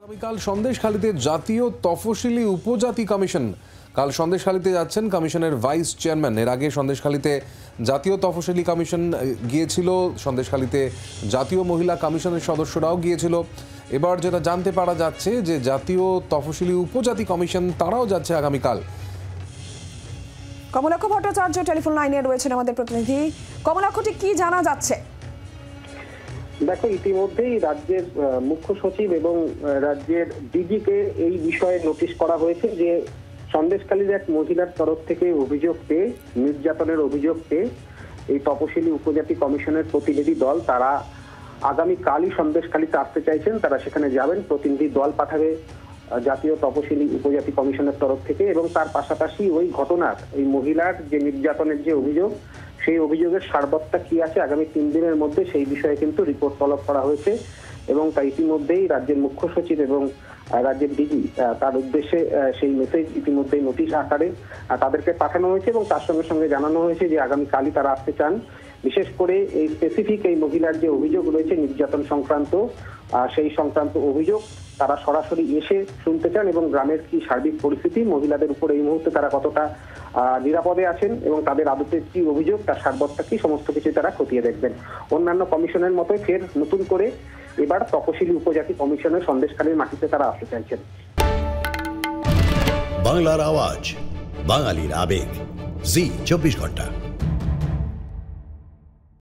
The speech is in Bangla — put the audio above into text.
আগামীকাল সন্দেশখালীতে জাতীয় তফসিলি উপজাতি কমিশন। কাল সন্দেশখালীতে যাচ্ছেন কমিশনের ভাইস চেয়ারম্যান। এর আগে সন্দেশখালীতে জাতীয় তফসিলি কমিশন গিয়েছিল, সন্দেশখালীতে জাতীয় মহিলা কমিশনের সদস্যরাও গিয়েছিল। এবার যেটা জানতে পারা যাচ্ছে যে জাতীয় তফসিলি উপজাতি কমিশন তারাও যাচ্ছে আগামীকাল। কমলাক্ষ ভট্টাচার্য টেলিফোন লাইনে রয়েছেন আমাদের প্রতিনিধি। কমলাক্ষটি কি জানা যাচ্ছে? দেখো, ইতিমধ্যেই রাজ্যের মুখ্য সচিব এবং রাজ্যের ডিজিকে এই বিষয়ে নোটিশ করা হয়েছে যে সন্দেশখালীর এক মহিলার তরফ থেকে অভিযোগ পেয়ে, নির্যাতনের অভিযোগ পেয়ে এই তপশিলি উপজাতি কমিশনের প্রতিনিধি দল তারা আগামীকালই সন্দেশখালীতে আসতে চাইছেন। তারা সেখানে যাবেন, প্রতিনিধি দল পাঠাবে জাতীয় তপশিলি উপজাতি কমিশনের তরফ থেকে। এবং তার পাশাপাশি ওই ঘটনার, এই মহিলার যে নির্যাতনের যে অভিযোগ, সেই অভিযোগের সারবত্তা কি আছে আগামী 3 দিনের মধ্যে সেই বিষয়ে কিন্তু রিপোর্ট তলব করা হয়েছে। এবং তাই ইতিমধ্যেই রাজ্যের মুখ্য সচিব এবং রাজ্যের ডিজি তার উদ্দেশ্যে সেই মেসেজ ইতিমধ্যেই নোটিশ আকারে তাদেরকে পাঠানো হয়েছে। এবং তার সঙ্গে সঙ্গে জানানো হয়েছে যে আগামীকালই তারা আসতে চান। বিশেষ করে এই স্পেসিফিক এই মহিলার যে অভিযোগ রয়েছে নির্যাতন সংক্রান্ত, সেই সংক্রান্ত অভিযোগ তারা সরাসরি এসে শুনতে চান এবং গ্রামের কি সার্বিক পরিস্থিতি, মহিলাদের উপর এই মুহূর্তে তারা কতটা নিরাপদে আছেন এবং তাদের আদতে কি অভিযোগ, তার সারবত্তা কি, সমস্ত কিছু তারা খতিয়ে দেখবেন। অন্যান্য কমিশনের মতোই ফের নতুন করে এবার তপশিলি উপজাতি কমিশনের সন্দেশখালীর মাটিতে তারা আসতে চাইছেন। বাংলার আওয়াজ, বাঙালির আবেগ, জি 24 ঘন্টা।